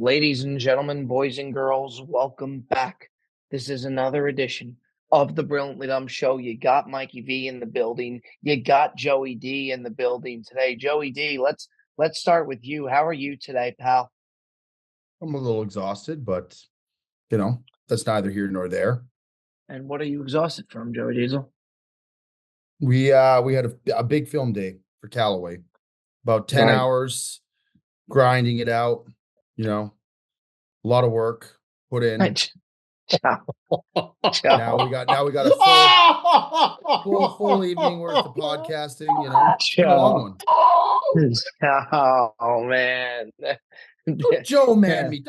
Ladies and gentlemen, boys and girls, welcome back. This is another edition of the Brilliantly Dumb Show. You got Mikey V in the building. You got Joey D in the building today. Joey D, let's start with you. How are you today, pal? I'm a little exhausted, but that's neither here nor there. And what are you exhausted from, Joey Diesel? We had a big film day for Callaway. About 10 Right. hours grinding it out, a lot of work put in. Ciao. Now we got a full evening worth of podcasting, It's been a long one. Oh man. Don't Joe man me.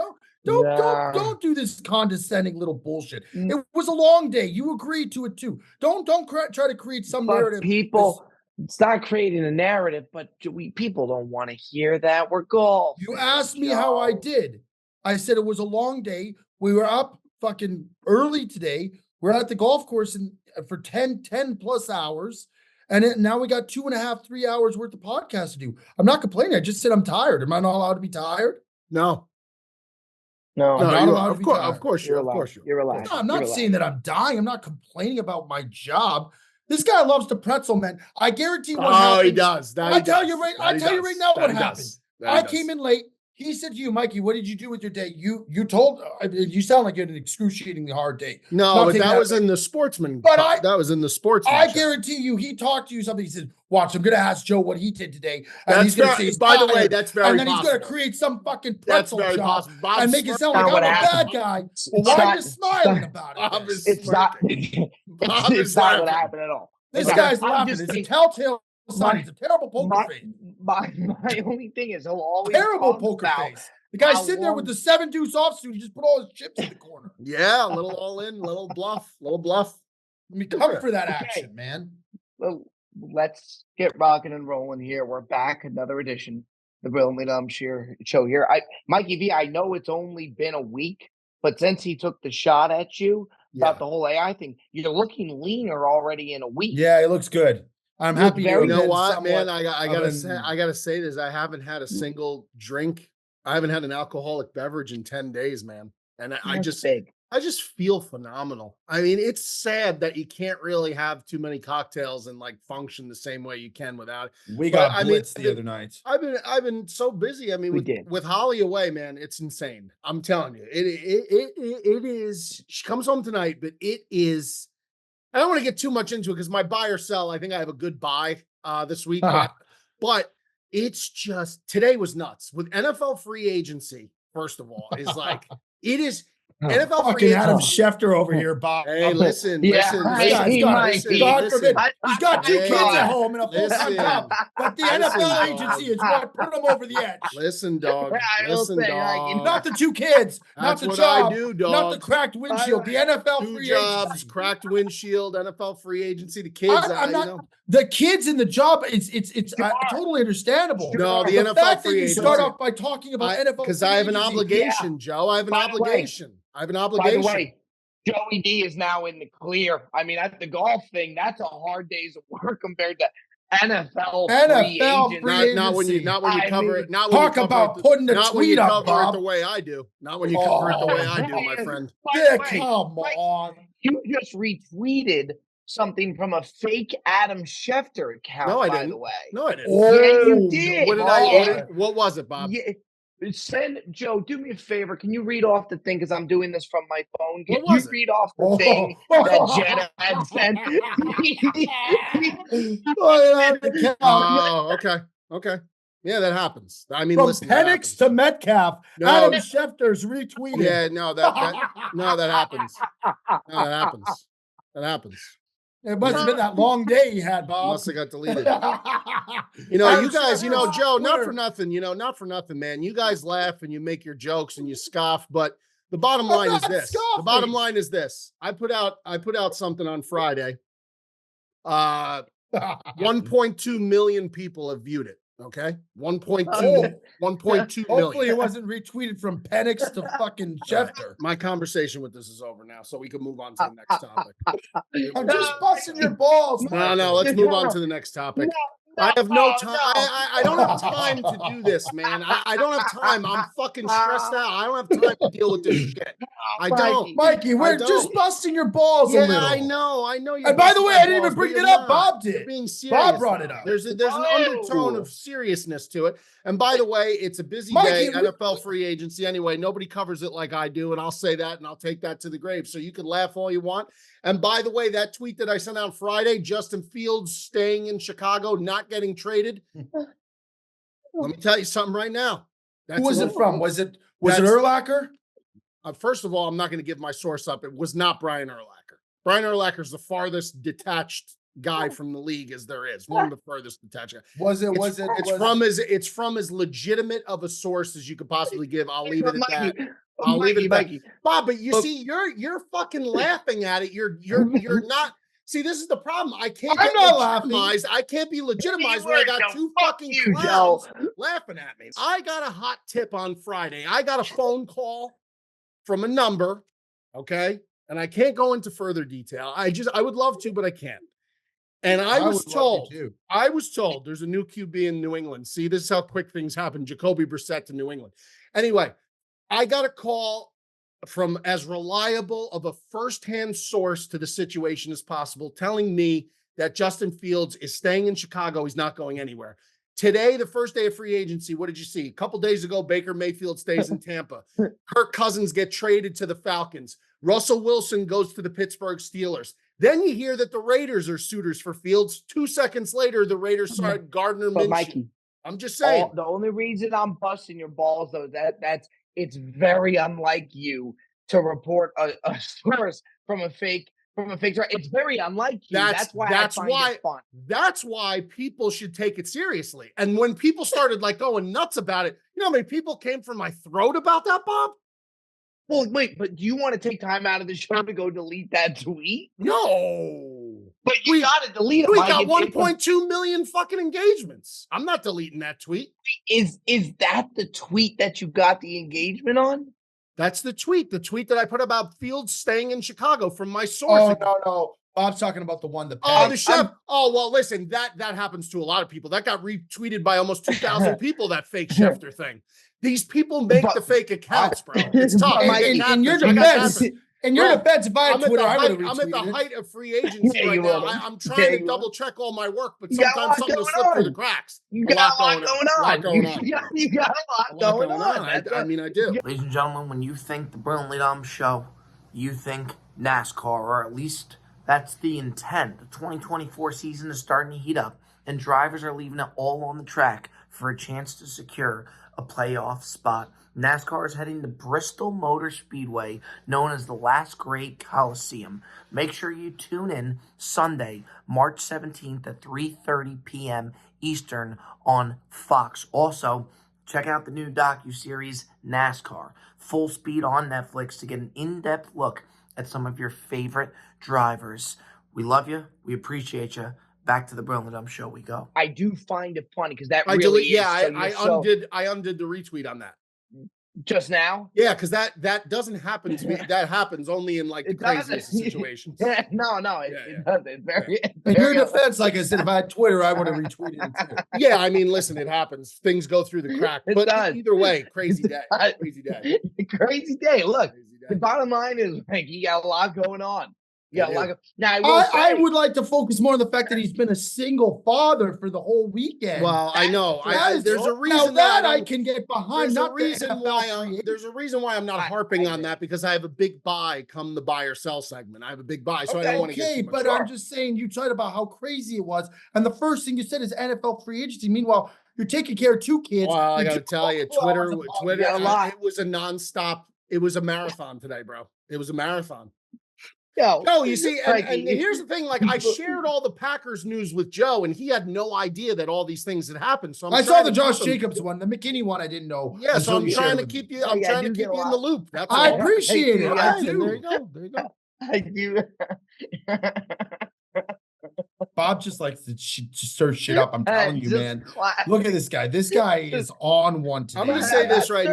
Don't do this condescending little bullshit. It was a long day. You agreed to it too. Don't try to create some narrative. People, it's not creating a narrative, but people don't want to hear that. We're golf. You asked me how I did. I said it was a long day. We were up fucking early today. We're at the golf course for 10 plus hours. And now we got 2.5, 3 hours worth of podcast to do. I'm not complaining. I just said I'm tired. Am I not allowed to be tired? No. Of course you're relaxed. No, I'm not saying that I'm dying. I'm not complaining about my job. This guy loves the pretzel, man. I guarantee what happens. He does. I tell you right now what happened. I came in late. He said to you, Mikey, what did you do with your day? You told, you sound like you had an excruciatingly hard day. No, but that was in the sportsman. That was in the sportsman. I guarantee you, he talked to you something. He said, watch, I'm going to ask Joe what he did today. And that's he's going to say, by the way, that's very possible. And then he's going to create some fucking pretzel job possible. And make it sound like I'm a bad guy. Well, why are you smiling about it? It's not what happened at all. This guy's laughing. It's a telltale sign. It's a terrible poker face. My only thing is he'll always terrible poker face. The guy's sitting there with the 7-deuce offsuit. He just put all his chips in the corner. Yeah, a little all in, little bluff. Let me come for that action, man. Well, let's get rocking and rolling here. We're back, another edition, the Brilliantly Dumb Show here. Mikey V, I know it's only been a week, but since he took the shot at you about the whole AI thing, you're looking leaner already in a week. Yeah, it looks good. I'm happy. You know what, man? I gotta say this. I haven't had a single drink. I haven't had an alcoholic beverage in 10 days, man. And I just feel phenomenal. I mean, it's sad that you can't really have too many cocktails and like function the same way you can without it. We got blitzed the other night. I've been so busy. I mean, with Holly away, man, it's insane. I'm telling you, it is. She comes home tonight, but it is. I don't want to get too much into it because my buy or sell, I think I have a good buy this week, but it's just, today was nuts with NFL free agency. First of all, is like, it is NFL free agency. Adam Schefter over here, Bob. Hey, listen. He's got 2 kids at home and a full-time job. But the NFL agency is what put him over the edge. Listen, dog. Not the 2 kids. Not the job. Not the cracked windshield. The NFL free agency. Cracked windshield, NFL free agency. The kids. The kids in the job, it's totally understandable. No, the NFL free agency. You start off by talking about NFL because I have an obligation, Joe. I have an obligation. By the way, Joey D is now in the clear. I mean, at the golf thing, that's a hard day's work compared to NFL free agency. Not when you cover it. Not talk about putting the tweet up, Bob. The way I do. Not when you cover it the way I do, my friend. Come on. You just retweeted something from a fake Adam Schefter account. No, I didn't. By the way, no, I didn't. Yeah, you did. What was it, Bob? Yeah. Joe, do me a favor. Can you read off the thing? Because I'm doing this from my phone. Can you read off the thing that Jenna had sent? Okay. Yeah, that happens. I mean, from listen, Penix to Metcalf, Adam Schefter's retweeted. Yeah, that happens. That happens. It must have been that long day he had, Bob. Must have got deleted. You guys, Joe, not for nothing, man. You guys laugh and you make your jokes and you scoff, but the bottom line is this. The bottom line is this. I put out something on Friday. 1.2 million people have viewed it. Okay, 1.2 million. Hopefully it wasn't retweeted from Penix to fucking Schefter. My conversation with this is over now, so we can move on to the next topic. I'm just busting your balls. No, let's move on to the next topic. I have no time. I don't have time to do this, man. I don't have time. I'm fucking stressed out. I don't have time to deal with this shit. I don't. Mikey, we're just busting your balls a little. I know. And by the way, I didn't even bring it up. Bob did. You're being serious. Bob brought it up. There's an undertone of seriousness to it. And by the way, it's a busy day, NFL free agency anyway. Nobody covers it like I do, and I'll say that, and I'll take that to the grave. So you can laugh all you want. And by the way, that tweet that I sent out Friday, Justin Fields staying in Chicago, not getting traded. Let me tell you something right now. Who was it from? Was it Urlacher? First of all, I'm not going to give my source up. It was not Brian Urlacher. Brian Urlacher is the farthest detached guy from the league as there is. One of the furthest detached guys. It's from as legitimate of a source as you could possibly give. I'll leave it at that. I'll leave it at that. Bob, but you see, you're fucking laughing at it. You're not. See, this is the problem. I can't get legitimized. I can't be legitimized when I got two fucking clowns laughing at me. I got a hot tip on Friday. I got a phone call from a number, okay? And I can't go into further detail. I would love to, but I can't. And I was told there's a new QB in New England. See, this is how quick things happen. Jacoby Brissett to New England. Anyway, I got a call from as reliable of a firsthand source to the situation as possible, telling me that Justin Fields is staying in Chicago. He's not going anywhere. Today, the first day of free agency, what did you see? A couple days ago, Baker Mayfield stays in Tampa. Kirk Cousins get traded to the Falcons. Russell Wilson goes to the Pittsburgh Steelers. Then you hear that the Raiders are suitors for Fields. 2 seconds later, the Raiders signed Gardner Minshew. Mikey, I'm just saying. The only reason I'm busting your balls, though, it's very unlike you to report a source from a fake source. It's very unlike you. That's why it fun. That's why people should take it seriously. And when people started going nuts about it, you know how many people came for my throat about that, Bob? Well, wait, but do you want to take time out of the show to go delete that tweet? No. But you got to delete it. We got 1.2 million fucking engagements. I'm not deleting that tweet. Is that the tweet that you got the engagement on? That's the tweet that I put about Fields staying in Chicago from my source. Oh, no. Bob's talking about the one that. The chef. Well, listen, that happens to a lot of people. That got retweeted by almost 2,000 people, that fake Schefter thing. These people make the fake accounts, bro. It's tough. In your defense, if I had Twitter, I would have retweeted. I'm at the height of free agency right now. I'm trying to double check all my work, but sometimes something will slip through the cracks. You got a lot going on. You got a lot going on. I mean, I do. Ladies and gentlemen, when you think the Brilliantly Dumb Show, you think NASCAR, or at least that's the intent. The 2024 season is starting to heat up, and drivers are leaving it all on the track for a chance to secure a playoff spot. NASCAR is heading to Bristol Motor Speedway, known as the Last Great Coliseum. Make sure you tune in Sunday, March 17th at 3:30 p.m. Eastern on Fox. Also, check out the new docuseries NASCAR, Full Speed on Netflix, to get an in-depth look at some of your favorite drivers. We love you. We appreciate you. Back to the Brilliantly Dumb Show we go. I do find it funny because that I undid the retweet on that. Just now? Yeah, because that doesn't happen to me. That happens only in the craziest situations. No, it doesn't. It's very. In your defense, like I said, if I had Twitter, I would have retweeted it too. Yeah, I mean, listen, it happens. Things go through the crack. But either way, crazy day. Crazy day. Crazy day. Look, the bottom line is, you got a lot going on. Yeah, I would like to focus more on the fact that he's been a single father for the whole weekend. Well, I know. There's a reason that I can get behind. There's a reason why I'm not harping on that, because I have a big buy come the buy or sell segment. I have a big buy, so I don't want to get too much. But I'm just saying, you talked about how crazy it was, and the first thing you said is NFL free agency. Meanwhile, you're taking care of two kids. Well, I got to tell you, Twitter, it was a nonstop. It was a marathon today, bro. It was a marathon. No, you see, and here's the thing. I shared all the Packers news with Joe, and he had no idea that all these things had happened. So I saw the Josh Jacobs one, the McKinney one. I didn't know. Yeah, so I'm trying to keep you. I'm trying to keep you in the loop. That's I appreciate it. I do. There you go. There you go. I do. Bob just likes to stir shit up. I'm telling you, man. Look at this guy. This guy is on one today. I'm going to say this right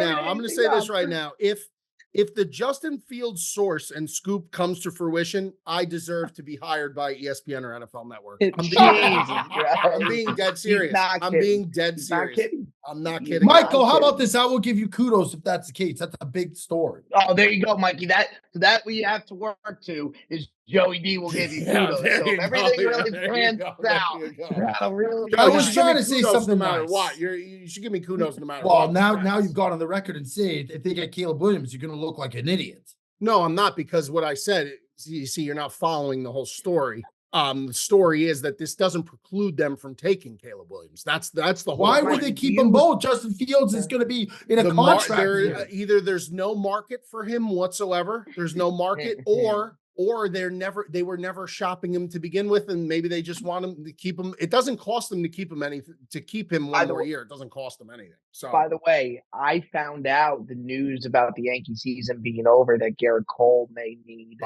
now. If if the Justin Fields source and scoop comes to fruition, I deserve to be hired by ESPN or NFL Network. I'm being dead serious. I'm being dead serious. I'm not kidding. Michael, how about this? I will give you kudos if that's the case. That's a big story. Oh, there you go, Mikey. That we have to work to is Joey D will give you kudos. So if everything really pans out, I was trying to say something no matter nice. what. You should give me kudos no matter what. Well, now you've gone on the record and said if they get Caleb Williams, you're going to look like an idiot. No, I'm not, because what I said, you see, you're not following the whole story. The story is that this doesn't preclude them from taking Caleb Williams. That's the whole. Why would they keep them both? Justin Fields is going to be in a contract. Either there's no market for him whatsoever. There's no market, or they were never shopping him to begin with, and maybe they just want him to keep him. It doesn't cost them to keep him one more year. It doesn't cost them anything. So, by the way, I found out the news about the Yankee season being over that Garrett Cole may need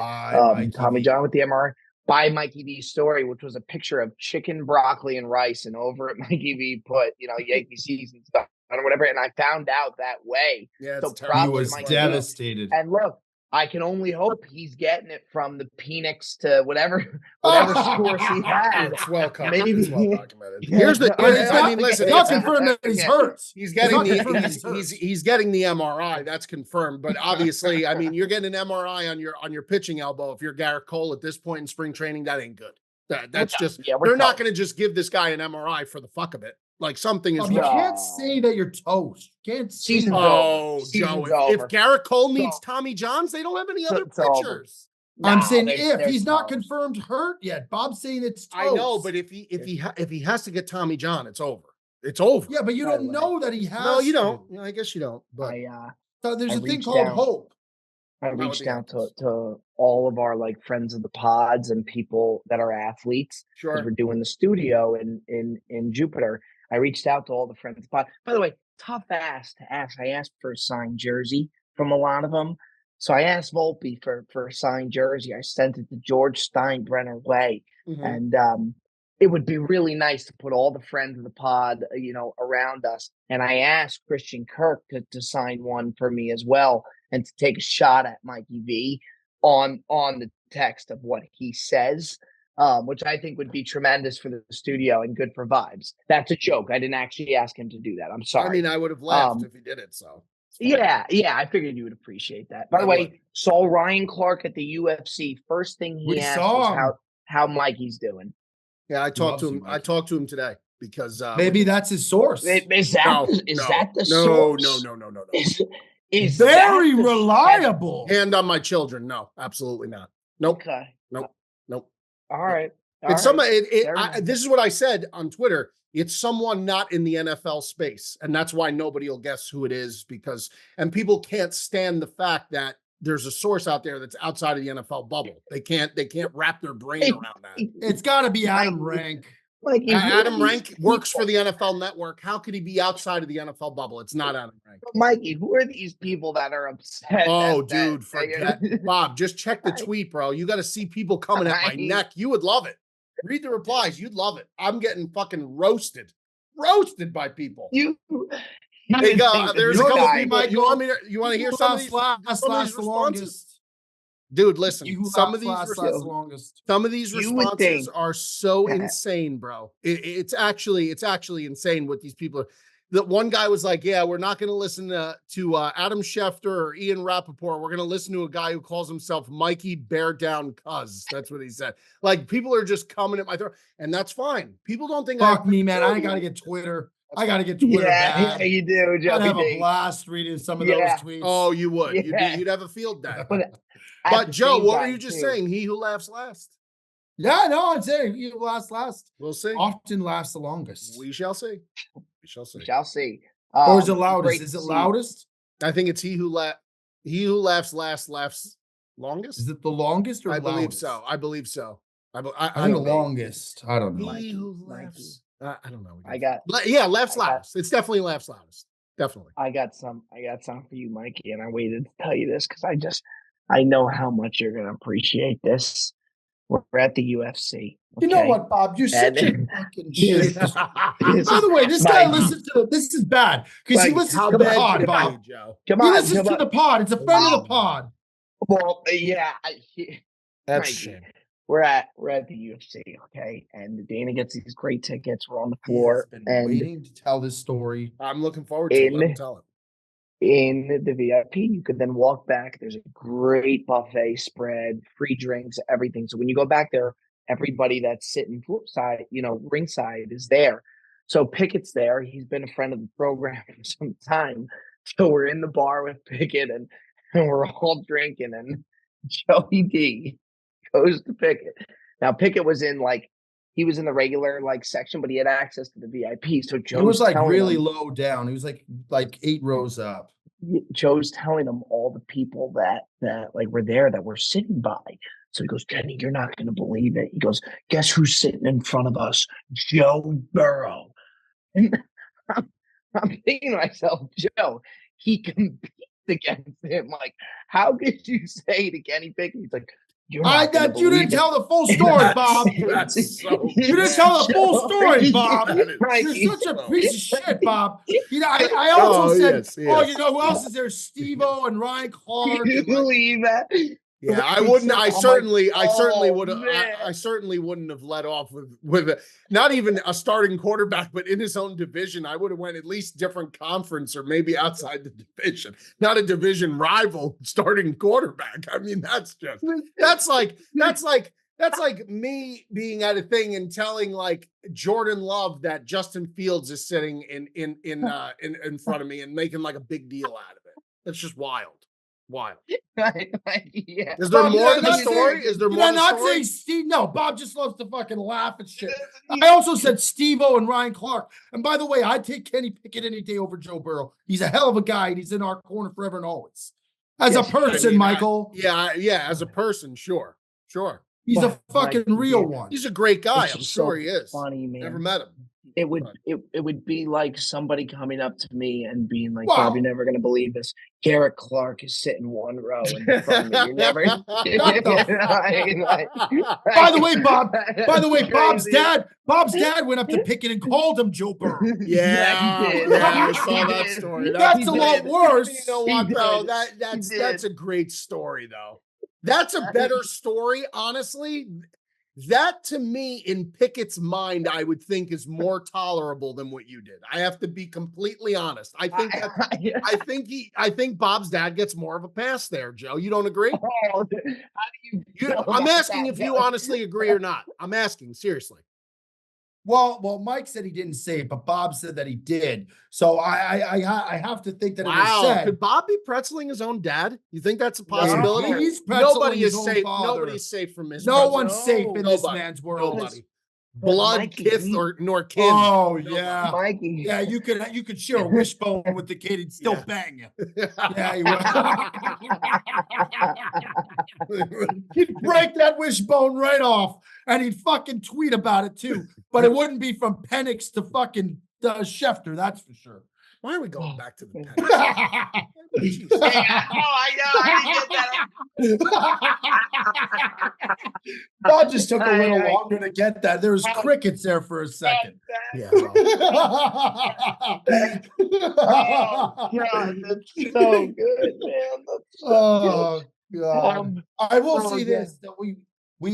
Tommy John with the MRI. By Mikey V's story, which was a picture of chicken, broccoli, and rice, and over at Mikey V put, Yankee season stuff or whatever. And I found out that way. Yeah, so he was devastated. And look, I can only hope he's getting it from the Penix to whatever source he had. It's well covered. Maybe it's well documented. Here's the. Listen, it's not confirmed that he's hurt. He's getting he's getting the MRI. That's confirmed. But obviously, I mean, you're getting an MRI on your pitching elbow. If you're Garrett Cole at this point in spring training, that ain't good. That's just. They're not going to just give this guy an MRI for the fuck of it. Like something is. You can't say that you're toast. You can't say. Joe. If Garrett Cole needs Tommy Johns, they don't have any other pitchers. I'm saying if he's not confirmed hurt yet. Bob's saying it's toast. I know, but if he has to get Tommy John, it's over. It's over. Yeah, but you don't know that he has. No, you don't. I guess you don't. But so there's a thing called hope. I reached out to all of our friends of the pods and people that are athletes. Sure. Because we're doing the studio in Jupiter. I reached out to all the friends. By the way, tough ass to ask. I asked for a signed jersey from a lot of them. So I asked Volpe for a signed jersey. I sent it to George Steinbrenner Way. Mm-hmm. And it would be really nice to put all the friends of the pod, around us. And I asked Christian Kirk to sign one for me as well and to take a shot at Mikey V on the text of what he says. Which I think would be tremendous for the studio and good for vibes. That's a joke. I didn't actually ask him to do that. I'm sorry. I mean, I would have laughed if he did it. So yeah. I figured you would appreciate that. By the way, saw Ryan Clark at the UFC. First thing he asked was how Mikey's doing. Yeah, I talked to him. I talked to him today because maybe that's his source. Is that the source? No. Is very reliable. Hand on my children. No, absolutely not. Nope. Okay. Nope. All right. This is what I said on Twitter. It's someone not in the NFL space. And that's why nobody will guess who it is and people can't stand the fact that there's a source out there that's outside of the NFL bubble. They can't wrap their brain around that. It's got to be Adam Rank. Adam Rank works for the NFL Network. How could he be outside of the NFL bubble? It's not Adam Rank. Mikey, who are these people that are upset? Oh, dude, forget Bob. Just check the tweet, bro. You got to see people coming at my neck. You would love it. Read the replies. You'd love it. I'm getting fucking roasted by people. Hey, there's a couple people. You want to hear some of these? Last the longest. Dude, listen, some of these responses are so insane, bro. It's actually insane what these people are. That one guy was like, yeah, we're not going to listen to Adam Schefter or Ian Rappaport. We're going to listen to a guy who calls himself Mikey Beardown Cuz. That's what he said. Like, people are just coming at my throat, and that's fine. People don't think Fuck me, man. I got to get Twitter. Yeah, you do. I'd have a blast reading some of those tweets. Oh, you would. You'd have a field day. But Joe, what were you just saying? He who laughs last. Yeah, no, I'd say he who laughs last. We'll see. Often laughs the longest. We shall see. We shall see. Or is it loudest? Is it loudest? I think it's he who laughs last laughs longest. Is it the longest or I loudest? believe so. I think the longest. I don't know. He who laughs. I don't know. laughs loudest. It's definitely laughs loudest. Definitely. I got some for you, Mikey, and I waited to tell you this because I know how much you're gonna appreciate this. We're at the UFC. You know what, Bob? You're such a fucking shit. By the way, this guy listens to this is bad because he listens to the pod, Bob. Joe. Come He on, listens to the pod. It's a friend of the pod. Well, yeah, That's a shame. We're at the UFC, okay, and Dana gets these great tickets. We're on the floor, and waiting to tell this story. I'm looking forward to it. Let him tell it. In the VIP, you could then walk back. There's a great buffet spread, free drinks, everything. So when you go back there, everybody that's sitting side, ringside is there. So Pickett's there. He's been a friend of the program for some time. So we're in the bar with Pickett and we're all drinking. And Joey D goes to Pickett. Now Pickett was in he was in the regular section, but he had access to the VIP. So Joe was really low down. He was like 8 rows up. Joe's telling him all the people that were there that were sitting by. So he goes, Kenny, you're not going to believe it. He goes, guess who's sitting in front of us? Joe Burrow. And I'm thinking to myself, Joe, he competes against him. How could you say to Kenny Pickett? He's like, you didn't tell the full story, Bob. You didn't tell the full story, Bob. You're such a piece of shit, Bob. I also said, who else is there? Steve-O and Ryan Clark. Can you believe that? Yeah, I wouldn't. I certainly would have. I certainly wouldn't have let off with not even a starting quarterback, but in his own division. I would have went at least different conference or maybe outside the division, not a division rival starting quarterback. I mean, that's like me being at a thing and telling Jordan Love that Justin Fields is sitting in front of me and making a big deal out of it. That's just wild. Yeah. Is there more to the story? Is there more to the story? Say Steve? No, Bob just loves to fucking laugh at shit. I also said Steve-O and Ryan Clark. And by the way, I'd take Kenny Pickett any day over Joe Burrow. He's a hell of a guy, and he's in our corner forever and always. As a person, Michael. As a person, sure. He's a fucking real one. He's a great guy. I'm sure he is. Funny, man. Never met him. It would be like somebody coming up to me and being like, Bob, you're never going to believe this. Garrett Clark is sitting one row in front of me. You're never. By the way, Bob's dad went up to Pickett and called him Joe Burrow. Yeah, he did. I saw that story. That's a lot worse. You know what, though? That's a great story, though. That's a better story, honestly. That to me, in Pickett's mind, I would think is more tolerable than what you did. I have to be completely honest. I think Bob's dad gets more of a pass there, Joe. You don't agree? How do you I'm asking if you honestly agree or not. I'm asking seriously. Well, Mike said he didn't say it, but Bob said that he did. So I have to think that it was said. Could Bob be pretzeling his own dad? You think that's a possibility? Yeah, he's Nobody is safe. Nobody's safe from his. No one's safe in this man's world. Nobody. Blood, Mikey, kith, nor kin. Oh yeah, Mikey. Yeah, you could share a wishbone with the kid and still bang you. Yeah, he'd break that wishbone right off, and he'd fucking tweet about it too. But it wouldn't be from Penix to fucking Schefter, that's for sure. Why are we going back to the Penix? I know. I didn't get that. Bob just took a little longer to get that. There was crickets there for a second. Yeah. Oh, God, that's so good, man. That's so good. God. I will say this, that we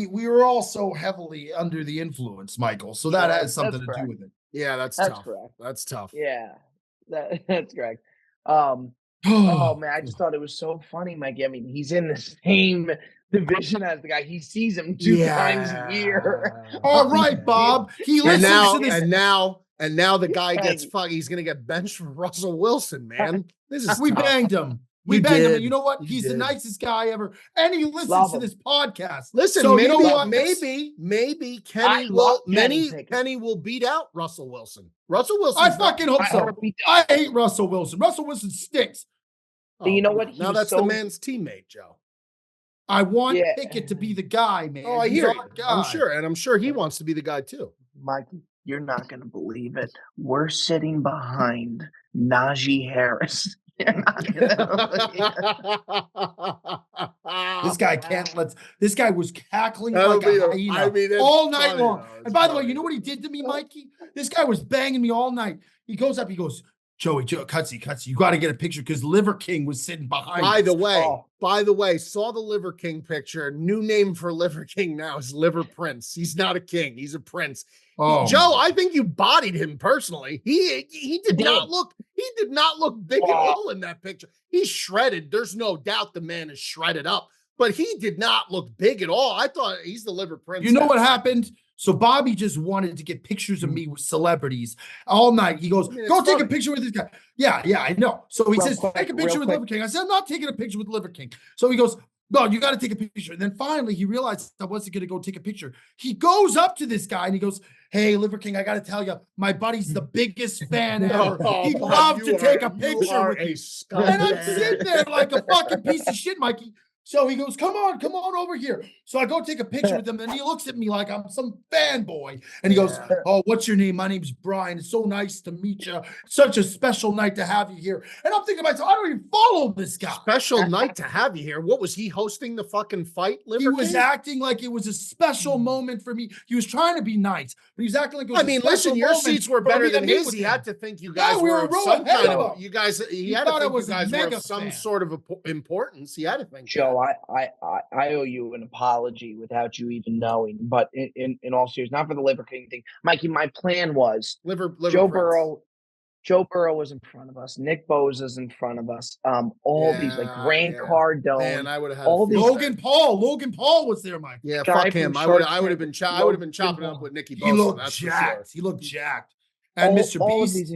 were all so heavily under the influence, Michael. So that has something to do with it. Yeah, that's tough. Correct. That's tough. Yeah, that's correct. Oh man, I just thought it was so funny, Mikey. I mean, he's in the same division as the guy. He sees him two times a year. All right, Bob. He listens to this. And now the guy gets fucked. He's gonna get benched for Russell Wilson, man. This is we tough. banged him. We banged him. And you know what? He's the nicest guy ever. And he listens to this podcast. Listen, so maybe, you know what? maybe Kenny will beat out Russell Wilson. Russell Wilson. I fucking hope so. I hate Russell Wilson. Russell Wilson stinks. You know what? Now that's the man's teammate, Joe. I want Pickett to be the guy, man. Oh, I hear you. I'm sure he wants to be the guy too. Mikey, you're not going to believe it. We're sitting behind Najee Harris. This guy can't let. This guy was cackling That'll like be a a- hyena I mean, it's all night funny, long. though. It's And by the way, funny. you know what he did to me, Mikey? This guy was banging me all night. He goes up, he goes, Joey, Cutsy, you got to get a picture because Liver King was sitting behind By us. the way, saw the Liver King picture. New name for Liver King now is Liver Prince. He's not a king, he's a prince. Oh, Joe, I think you bodied him personally. He did not look big at all in that picture. He's shredded. There's no doubt the man is shredded up, but he did not look big at all. I thought he's the Liver Prince. You know what happened? So Bobby just wanted to get pictures of me with celebrities all night. He goes, go take a picture with this guy. Yeah, I know. So he says, take a picture with Liver King. I said, I'm not taking a picture with Liver King. So he goes, no, you got to take a picture. And then finally he realized I wasn't going to go take a picture. He goes up to this guy and he goes, hey, Liver King, I got to tell you, my buddy's the biggest fan ever. He'd love to take a picture with you. And I'm sitting there like a fucking piece of shit, Mikey. So he goes, come on over here. So I go take a picture with him, and he looks at me like I'm some fanboy. And he goes, oh, what's your name? My name's Brian. It's so nice to meet you. Such a special night to have you here. And I'm thinking to myself, I don't even follow this guy. Special night to have you here. What was he hosting the fucking fight? Liver He was King? acting like it was a special moment for me. He was trying to be nice, but he was acting like it was listen, your seats were better than his. He had to think you guys were of some kind of, you guys, he had to think you guys were of some sort of importance. He had to think. Joe, I owe you an apology without you even knowing. But in all seriousness, not for the Liver King thing, Mikey. My plan was Joe Burrow. Joe Burrow was in front of us. Nick Bosa's in front of us. All these like Grant Cardone. Man, I would have had all these. Logan Paul was there, Mike. Yeah, fuck him. I would have been chopping up with Nicky Bosa. He looked jacked. He looked jacked. And Mr. Beast,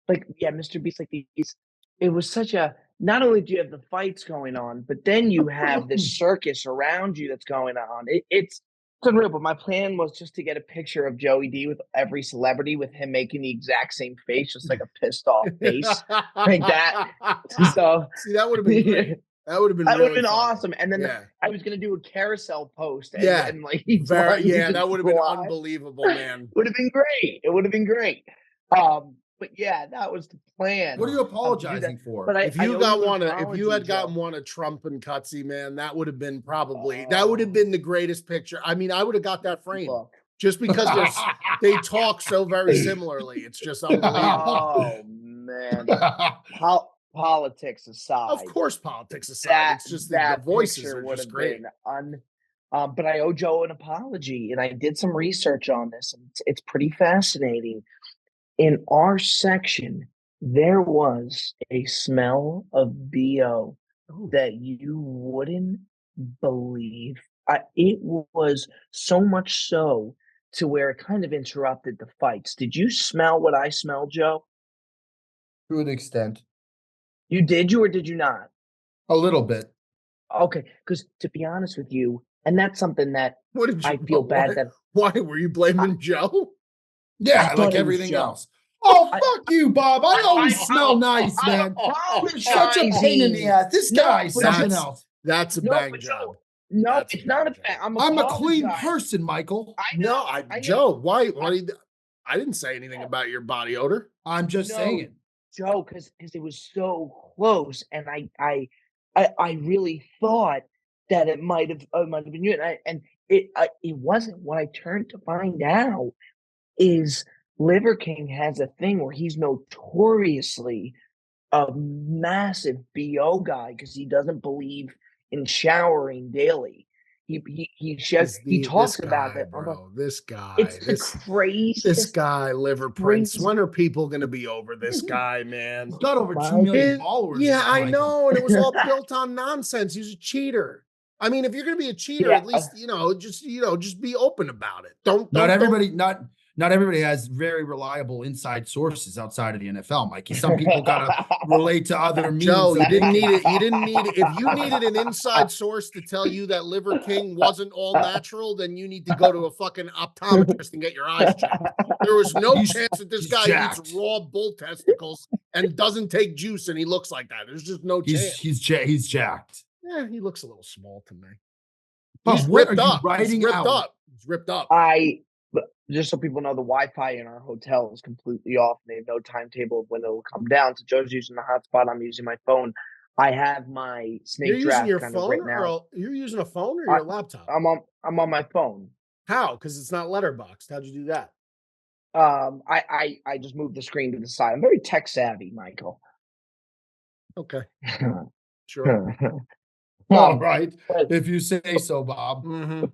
Mr. Beast, like these. It was such a. Not only do you have the fights going on, but then you have this circus around you that's going on. It's unreal. But my plan was just to get a picture of Joey D with every celebrity, with him making the exact same face, just like a pissed off face, like that. So see, that would have been great. That would have been really awesome. And then I was going to do a carousel post. And, and like, that would have been unbelievable, man. Would have been great. It would have been great. But yeah, that was the plan. What are you apologizing for? But if you had gotten one of Trump and Cutsy, man, that would have been that would have been the greatest picture. I mean, I would have got that frame just because they talk so very similarly. It's just unbelievable. Oh man. Politics aside. Of course, politics aside. It's just the voices are just great. But I owe Joe an apology, and I did some research on this, and it's pretty fascinating. In our section, there was a smell of BO that you wouldn't believe. It was so much so to where it kind of interrupted the fights. Did you smell what I smelled, Joe? To an extent. You did or did you not? A little bit. Okay, because to be honest with you, and that's something that I feel bad that. Why were you blaming Joe? Yeah, like everything else. Oh, fuck you, Bob. I always smell nice, man. You're such a pain in the ass. This guy's something else. That's a bang job. No, it's not a bang. I'm a clean person, Michael. Joe, why I didn't say anything about your body odor. I'm just saying. Joe, because it was so close, and I really thought that it might have been you, and it wasn't. What I turned to find out is Liver King has a thing where he's notoriously a massive BO guy because he doesn't believe in showering daily. He talks about that, bro. This guy, it's the craziest. This guy, Liver Prince. When are people going to be over this guy, man? He's got over 2 million followers. Yeah, I know, and it was all built on nonsense. He's a cheater. I mean, if you're going to be a cheater, at least just be open about it. Not everybody has very reliable inside sources outside of the NFL, Mikey. Some people gotta relate to other means. Joe, you didn't need it. If you needed an inside source to tell you that Liver King wasn't all natural, then you need to go to a fucking optometrist and get your eyes checked. There was no chance that this guy eats raw bull testicles and doesn't take juice and he looks like that. There's just no chance. He's jacked. Yeah, he looks a little small to me. But what are you writing out? He's ripped up. But just so people know, the Wi-Fi in our hotel is completely off. They have no timetable of when it will come down. So Joe's using the hotspot. I'm using my phone. I have my snake You're using draft your kind of phone, written out. or you're using a phone or your laptop? I'm on my phone. How? Because it's not letterboxed. How'd you do that? I just moved the screen to the side. I'm very tech savvy, Michael. Okay. Sure. All right. If you say so, Bob.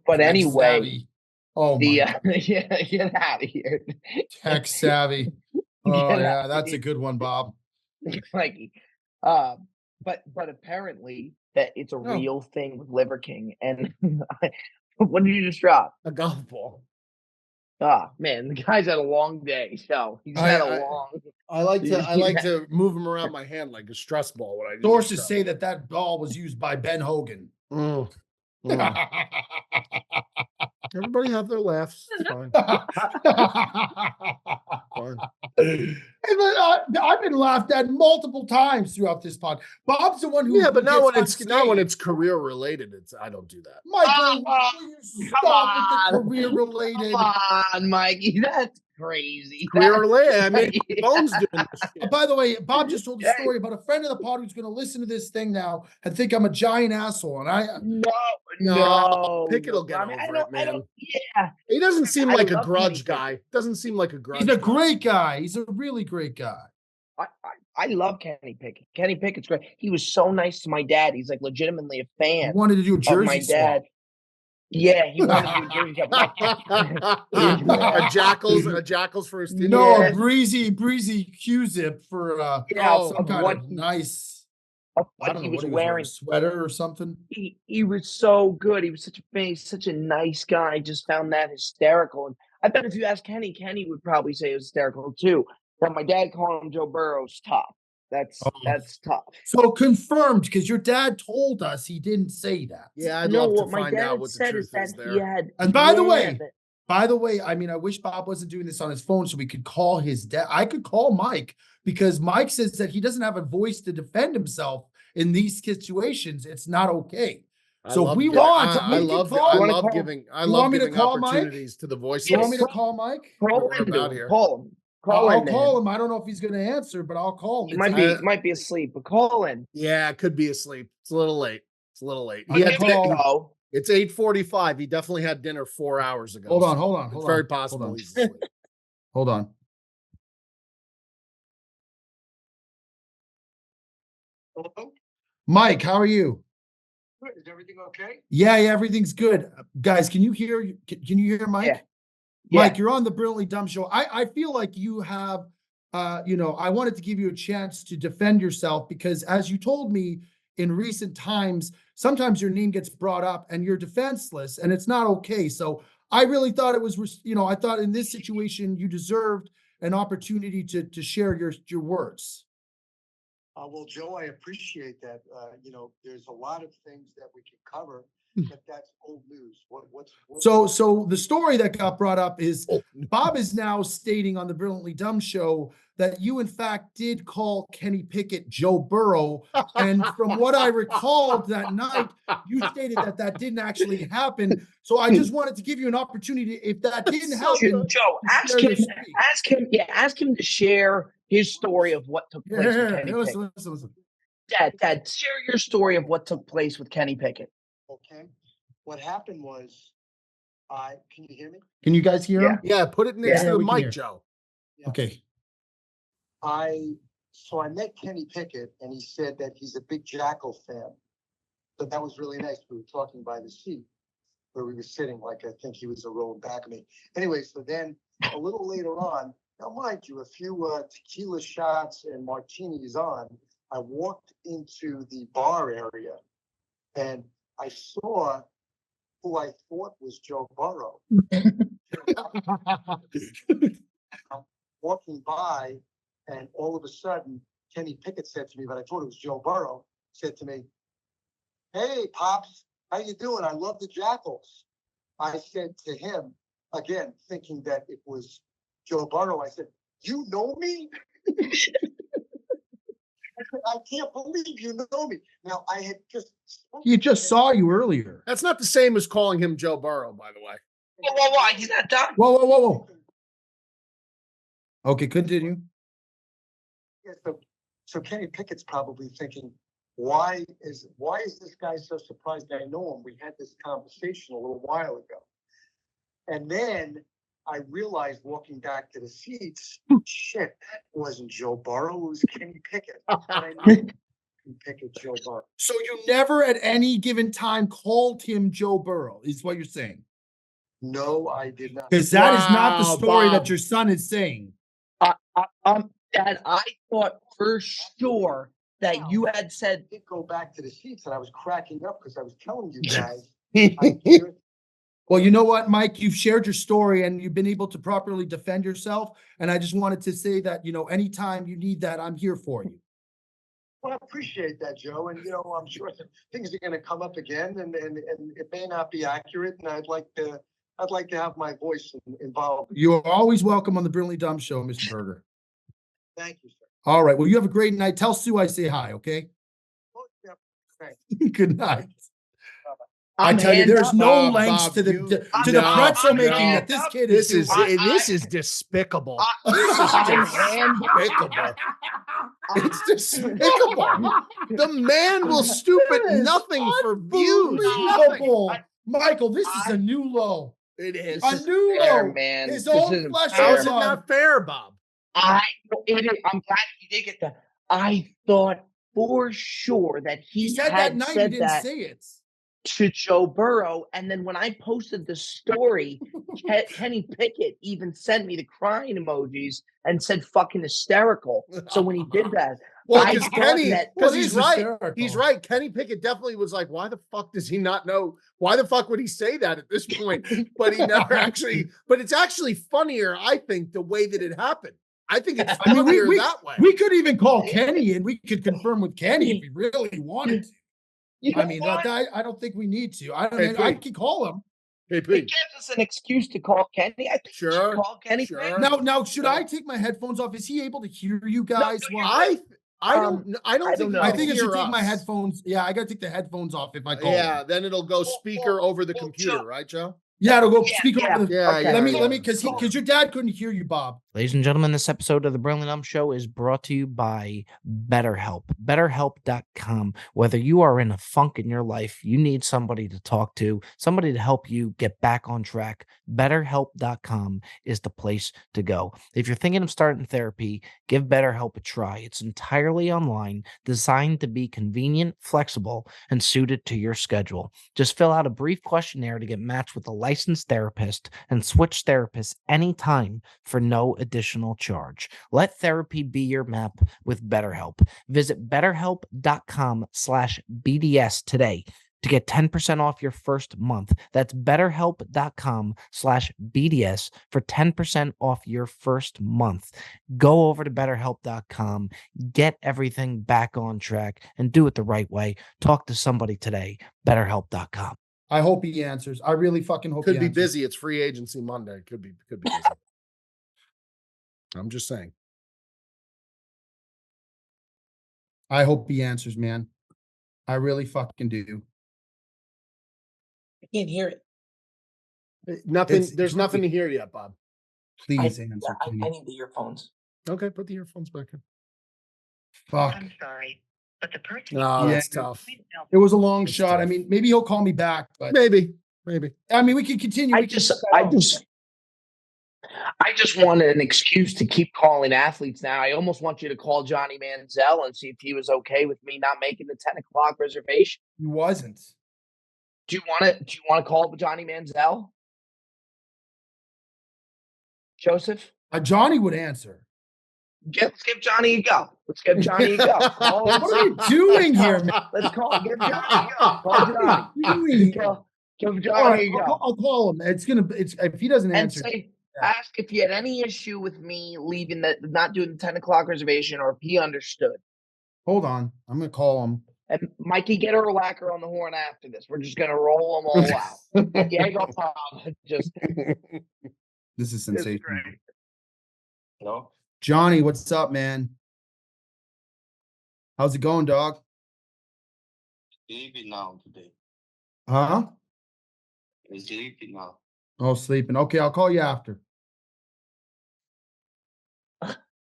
But Tech anyway, savvy. Oh the my yeah, get out of here. tech savvy. Oh yeah, that's a good one, Bob. Mikey. But apparently that it's a Oh. real thing with Liver King. And what did you just drop? A golf ball. Ah, man, the guy's had a long day, so he's had a long. I like to move him around my hand like a stress ball. When I do Sources say that ball was used by Ben Hogan. Everybody have their laughs. It's fine. Fine. I've been laughed at multiple times throughout this pod. Bob's the one who but now when it's career related, I don't do that. Michael, will you stop with the career related? Come on, Mikey, that's crazy. Career related. I mean, Bones doing this shit. By the way, Bob just told a story about a friend of the pod who's going to listen to this thing now and think I'm a giant asshole. And no, Pickett will get over it, man. Yeah, he doesn't seem like a grudge guy. Doesn't seem like a grudge. He's a great guy. He's a really great guy. I love Kenny Pickett. Kenny Pickett's great. He was so nice to my dad. He's like legitimately a fan. He wanted to do a jersey my dad. swap. Yeah, he wanted to do a jersey swap. a jackals for his team. No, a breezy Q-zip for some kind of nice. What he was wearing, a sweater or something. He was so good. He was such a nice guy. I just found that hysterical. And I bet if you ask Kenny would probably say it was hysterical too. But my dad called him Joe Burrow's tough. That's tough. So confirmed, because your dad told us he didn't say that. Yeah, I'd love to find out what the truth is there. And by the way, I mean, I wish Bob wasn't doing this on his phone so we could call his dad. I could call Mike because Mike says that he doesn't have a voice to defend himself in these situations. It's not okay. So if we want, I love giving opportunities to the voice. You want me to call Mike? Call him. I'll call him. I don't know if he's going to answer, but I'll call him. He might be asleep, but call in. Yeah, it could be asleep. It's a little late. It's 8:45. He definitely had dinner 4 hours ago. Hold on. It's very possible he's asleep. Hold on. Hello? Mike, how are you? Good. Is everything okay? Yeah, everything's good. Guys, can you hear Mike? Yeah. Mike, you're on the Brilliantly Dumb Show. I feel like you have, I wanted to give you a chance to defend yourself because as you told me in recent times, sometimes your name gets brought up and you're defenseless and it's not okay. So I really thought it was, I thought in this situation, you deserved an opportunity to share your words. Well, Joe, I appreciate that. There's a lot of things that we can cover, but that's old news. So the story that got brought up is Bob is now stating on the Brilliantly Dumb Show that you, in fact, did call Kenny Pickett Joe Burrow. And from what I recalled that night, you stated that didn't actually happen. So I just wanted to give you an opportunity. If that didn't happen, Joe, ask him to share his story of what took place with Kenny Pickett. Listen. Dad, share your story of what took place with Kenny Pickett. Okay. What happened was, can you hear me? Can you guys hear him? Yeah, put it next to the mic, Joe. Yeah. Okay. I met Kenny Pickett, and he said that he's a big Jackal fan. So that was really nice. We were talking by the seat where we were sitting, like I think he was a row back of me. Anyway, so then a little later on, now mind you, a few tequila shots and martinis on, I walked into the bar area, and I saw who I thought was Joe Burrow. I'm walking by, and all of a sudden, Kenny Pickett said to me, but I thought it was Joe Burrow, said to me, "Hey, Pops, how you doing? I love the Jackals." I said to him, again, thinking that it was Joe Burrow, I said, "You know me?" I can't believe you know me. Now, I had He just saw you earlier. That's not the same as calling him Joe Burrow, by the way. Whoa, he's not done. Whoa. Okay, continue. Yeah, so Kenny Pickett's probably thinking, why is this guy so surprised I know him? We had this conversation a little while ago. And then I realized walking back to the seats, shit, that wasn't Joe Burrow, it was Kenny Pickett. But I knew Kenny Pickett, Joe Burrow. So you never at any given time called him Joe Burrow, is what you're saying? No, I did not. Because that is not the story Bob. that your son is saying. Dad, I thought for sure that you had said. I did go back to the seats and I was cracking up because I was telling you guys. I hear Well, you know what, Mike? You've shared your story and you've been able to properly defend yourself. And I just wanted to say that, anytime you need that, I'm here for you. Well, I appreciate that, Joe. And, I'm sure that things are going to come up again and it may not be accurate. And I'd like to have my voice involved. You're always welcome on the Brilliantly Dumb Show, Mr. Berger. Thank you, sir. All right. Well, you have a great night. Tell Sue I say hi, okay? Oh, yeah, thanks. Good night. I'm I tell you, hand there's up. no Bob, lengths Bob, to the you- to I'm the no, pretzel no. making that this kid is This doing. is despicable. I'm hand Despicable. It's despicable. The man will stoop at nothing for views. Nothing. Unbelievable. Michael, this is a new low. It is. A new fair, low. man. His This own isn't flesh fair. How's and it blood. not fair, Bob? I'm glad you did get that. I thought for sure that He said that had night he said didn't that say it. to Joe Burrow, and then when I posted the story, Kenny Pickett even sent me the crying emojis and said "fucking hysterical." So when he did that, Well, I because thought Kenny, that- because Well, he's he's right. hysterical. He's right. Kenny Pickett definitely was like, why the fuck does he not know? Why the fuck would he say that at this point? But he never actually, but it's actually funnier, I think, the way that it happened. I think it's I mean, funnier we that way. we could even call Kenny and we could confirm with Kenny if we really wanted to. You I know mean, what? I don't think we need to. I Hey, I Pete. could call him. Hey, It Pete. gives us an excuse to call Kenny. I think we should Sure, call Kenny. sure. Now, should I take my headphones off? Is he able to hear you guys? no, Well, I don't think I don't he know. I can think I hear should take my us. headphones. Yeah, I gotta take the headphones off if I call. Yeah, him. then it'll go speaker over the well, computer, Joe- right, Joe? Yeah, it'll go Yeah, speaker yeah. over the. Yeah, Okay. yeah. Let me, yeah. because your dad couldn't hear you, Bob. Ladies and gentlemen, this episode of the Brilliantly Dumb Show is brought to you by BetterHelp. BetterHelp.com. Whether you are in a funk in your life, you need somebody to talk to, somebody to help you get back on track. BetterHelp.com is the place to go. If you're thinking of starting therapy, give BetterHelp a try. It's entirely online, designed to be convenient, flexible, and suited to your schedule. Just fill out a brief questionnaire to get matched with a licensed therapist and switch therapists anytime for no additional charge. Let therapy be your map with BetterHelp. Visit betterhelp.com/BDS today to get 10% off your first month. That's betterhelp.com/BDS for 10% off your first month. Go over to betterhelp.com, get everything back on track, and do it the right way. Talk to somebody today. betterhelp.com. I hope he answers. I really fucking hope Could he be answers. busy. It's free agency Monday. Could be busy. I'm just saying. I hope he answers, man. I really fucking do. I can't hear it. Nothing. It's There's nothing to really- hear yet, Bob. Please I answer. I Kenny. need the earphones. Okay, put the earphones back in. Fuck. I'm sorry, but the person. Oh, Yeah. that's tough. It was a long It's shot. I tough. mean, maybe he'll call me back, but Maybe. I mean, we can continue. I We can just keep wanted an excuse to keep calling athletes now. I almost want you to call Johnny Manziel and see if he was okay with me not making the 10 o'clock reservation. He wasn't. Do you want to call Johnny Manziel? Joseph? Johnny would answer. Let's give Johnny a go. Let's give Johnny a go. Call him and What are you see. doing here, man? Let's call. Give Johnny a go. Call Johnny. Doing? Give All Johnny right, a go. I'll call him. It's if he doesn't And answer. say, ask if he had any issue with me leaving not doing the 10 o'clock reservation, or if he understood. Hold on, I'm gonna call him. And Mikey, get Urlacher on the horn after this. We're just gonna roll them all out. Diego Bob, just This is sensational. great. Hello? Johnny, what's up, man? How's it going, dog? Sleepy now today. Huh? I'm sleepy now. Oh, sleeping. Okay, I'll call you after.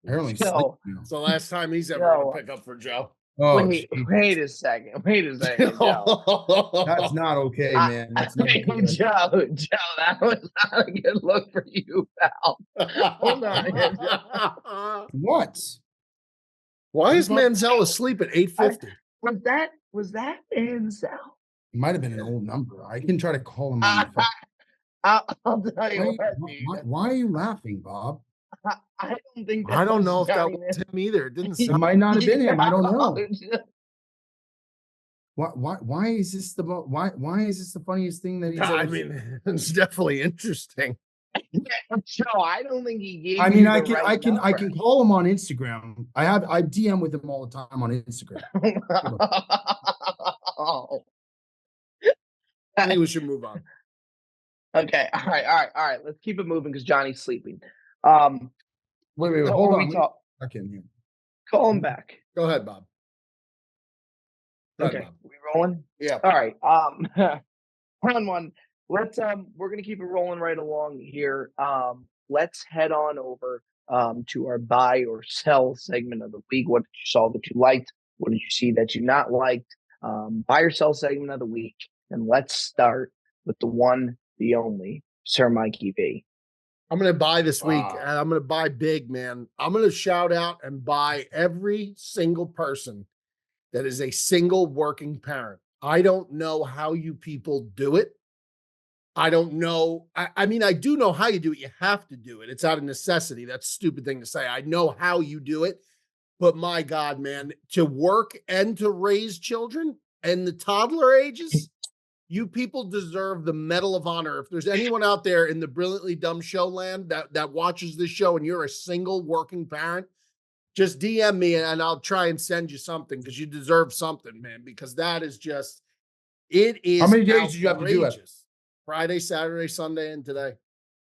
Apparently, Yo, It's the last time he's ever Yo. going to pick up for Joe. Oh, wait a second, Joe. that's not okay, man. That's not okay. Joe, that was not a good look for you, pal. Hold on here, Joe. What? Why is Manziel asleep at 8:50? Was that Manziel? It might have been an old number. I can try to call him on the phone. I'll tell you Why are you laughing, Bob? I don't think I don't know if that was him either. It didn't It sound might not have been him. I don't know. Why is this why is this the funniest thing that he's ever I mean, it's definitely interesting. Joe, I don't think he gave I mean, you I the can right can call him on Instagram. I DM with him all the time on Instagram. Oh. I think we should move on. Okay, all right. Let's keep it moving because Johnny's sleeping. Wait, so hold are on. we I can't hear. Call him back. Go ahead, Bob. Okay, we rolling? Yeah. All right. Round one. Let's we're gonna keep it rolling right along here. Let's head on over to our buy or sell segment of the week. What did you saw that you liked? What did you see that you not liked? Buy or sell segment of the week. And let's start with the one, the only, Sir Mikey V. I'm going to buy this week, and I'm going to buy big, man. I'm going to shout out and buy every single person that is a single working parent. I don't know how you people do it. I don't know. I mean, I do know how you do it. You have to do it. It's out of necessity. That's a stupid thing to say. I know how you do it. But my God, man, to work and to raise children and the toddler ages, you people deserve the Medal of Honor. If there's anyone out there in the Brilliantly Dumb Show land that watches this show and you're a single working parent, just DM me and I'll try and send you something because you deserve something, man, because that is just, it is. How many days did you have to do it? Friday, Saturday, Sunday, and today.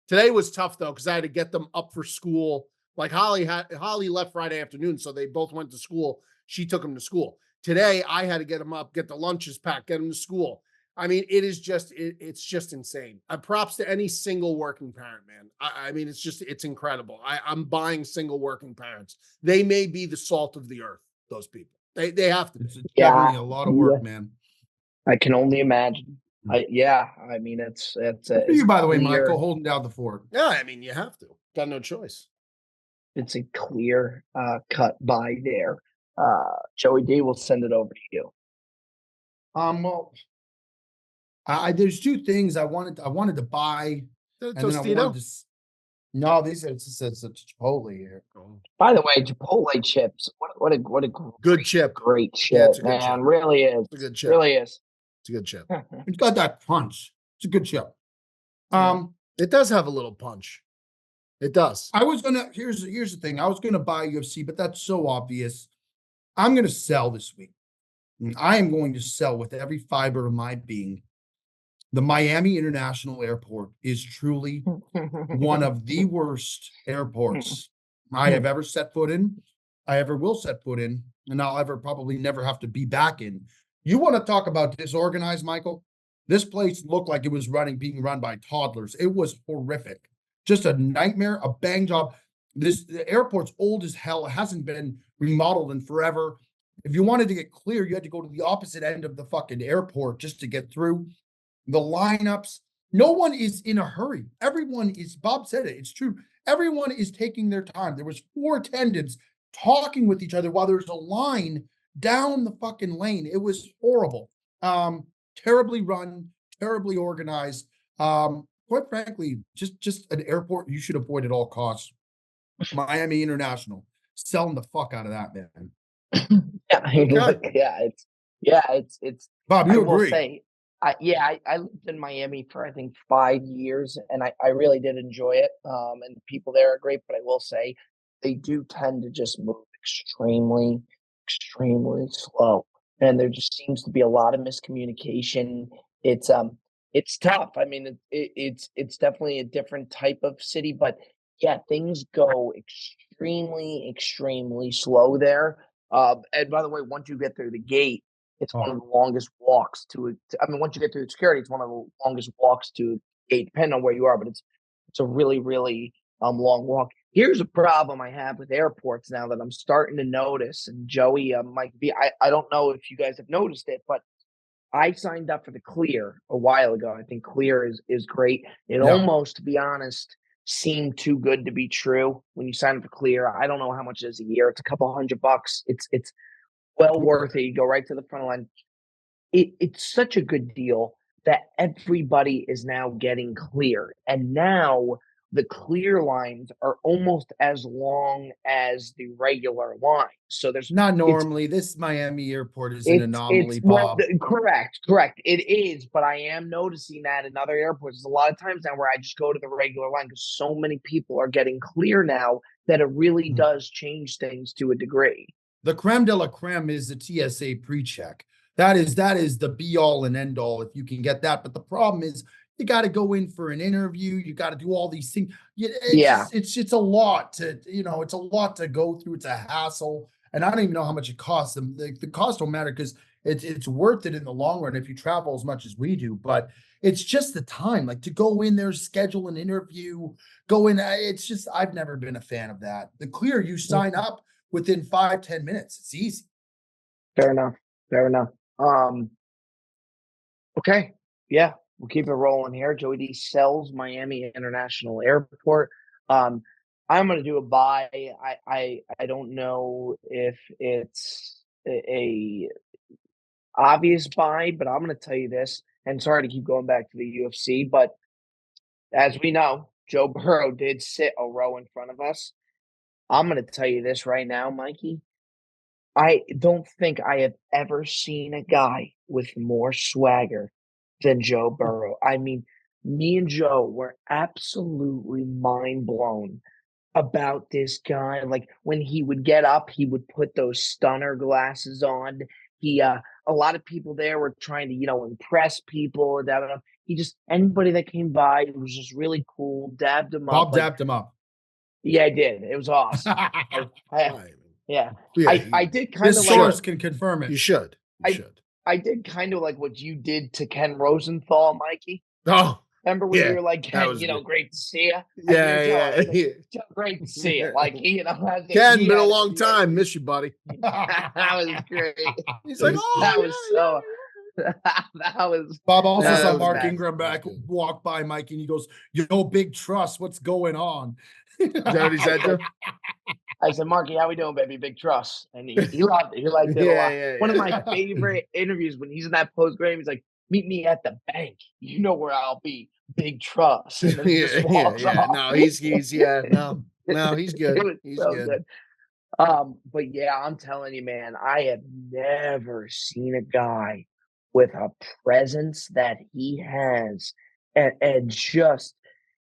Today was tough though because I had to get them up for school. Like Holly left Friday afternoon, so they both went to school. She took them to school. Today, I had to get them up, get the lunches packed, get them to school. I mean, it's just insane. Props to any single working parent, man. I mean, it's incredible. I'm buying single working parents. They may be the salt of the earth, those people. They have to be. It's definitely a lot of work, man. I can only imagine. I mean, it's Good for you, by the way, Michael, holding down the fort. Yeah, I mean, you have to. Got no choice. It's a clear cut buy there. Joey D, will send it over to you. Well, there's two things I wanted to buy. The and then I Tostito? wanted to, no, these are it's a Chipotle here. By the way, Chipotle chips. What a good chip. Great chip, Yeah, it's a good man. chip. Really is. It's a good chip. Really is. It's a good chip. It's got that punch. It's a good chip. It does have a little punch. It does. I was gonna here's the thing. I was gonna buy UFC, but that's so obvious. I'm gonna sell this week. I am going to sell with every fiber of my being. The Miami International Airport is truly one of the worst airports I have ever set foot in, I ever will set foot in, and I'll ever probably never have to be back in. You want to talk about disorganized, Michael? This place looked like it was being run by toddlers. It was horrific. Just a nightmare, a bang job. The airport's old as hell. It hasn't been remodeled in forever. If you wanted to get clear, you had to go to the opposite end of the fucking airport just to get through. The lineups, no one is in a hurry. Everyone is, Bob said it, it's true. Everyone is taking their time. There was 4 attendants talking with each other while there's a line down the fucking lane. It was horrible. Terribly run, terribly organized. Quite frankly, just an airport you should avoid at all costs. Miami International, selling the fuck out of that, man. It's Bob, you will agree? say, I lived in Miami for I think 5 years, and I really did enjoy it. And the people there are great, but I will say they do tend to just move extremely slow, and there just seems to be a lot of miscommunication. It's tough. I mean, it's definitely a different type of city, but yeah, things go extremely slow there. And by the way, once you get through the gate, it's one of the longest walks to it. I mean, once you get through security, it's one of the longest walks to 8, depending on where you are, but it's a really, really long walk. Here's a problem I have with airports now that I'm starting to notice, and Joey might be. I don't know if you guys have noticed it, but I signed up for the Clear a while ago. I think Clear is great. It almost, to be honest, seemed too good to be true when you sign up for Clear. I don't know how much it is a year. It's a couple $100. It's well worth it. You go right to the front line. It's such a good deal that everybody is now getting Clear. And now the Clear lines are almost as long as the regular line. So there's not normally. This Miami airport is an anomaly, Bob. Correct. It is, but I am noticing that in other airports, there's a lot of times now where I just go to the regular line because so many people are getting Clear now that it really does change things to a degree. The creme de la creme is the TSA pre-check. That is the be all and end all if you can get that. But the problem is you got to go in for an interview. You got to do all these things. It's a lot to, it's a lot to go through. It's a hassle. And I don't even know how much it costs them. The cost don't matter because it's worth it in the long run if you travel as much as we do. But it's just the time, like to go in there, schedule an interview, go in. It's just, I've never been a fan of that. The Clear, you sign up within 5-10 minutes. It's easy. Fair enough. Okay. Yeah, we'll keep it rolling here. Joey D sells Miami International Airport. I'm going to do a buy. I don't know if it's a obvious buy, but I'm going to tell you this, and sorry to keep going back to the UFC, but as we know, Joe Burrow did sit a row in front of us. I'm going to tell you this right now, Mikey. I don't think I have ever seen a guy with more swagger than Joe Burrow. I mean, me and Joe were absolutely mind blown about this guy. Like when he would get up, he would put those stunner glasses on. A lot of people there were trying to, impress people. Anybody that came by, it was just really cool. Dabbed him up. Bob dabbed him up. Yeah, I did. It was awesome. Yeah. I did kind of like. This source can confirm it. You should. I did kind of like what you did to Ken Rosenthal, Mikey. Oh, remember when you were like, Ken, great to see you. Yeah. Great to see you. Like Ken, been a long time. Miss you, buddy. That was great. He's like, that was Bob also saw Mark Ingram walk by Mike, and he goes, "Yo, big trust. What's going on?" Dirty said. I said, Marky, how we doing, baby? Big trust. And he loved it. He liked it a lot. One of my favorite interviews when he's in that post-game, he's like, meet me at the bank. You know where I'll be. Big trust. And then he just walks off. No, he's he's good. He's so good. But yeah, I'm telling you, man, I have never seen a guy with a presence that he has and just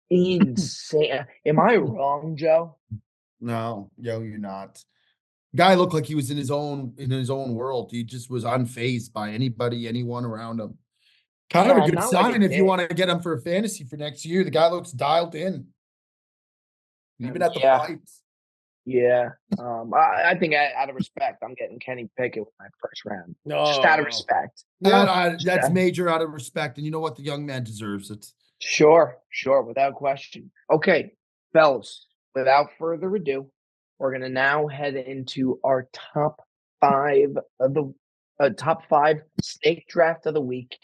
insane. Am I wrong, Joe? No, you're not. Guy looked like he was in his own world. He just was unfazed by anyone around him. Kind of a good sign if you want to get him for a fantasy for next year. The guy looks dialed in, even at the fights. Yeah, I think out of respect, I'm getting Kenny Pickett with my first round. Just out of respect. That's major out of respect, and you know what? The young man deserves it. Sure, without question. Okay, fellas. Without further ado, we're going to now head into our top five snake draft of the week.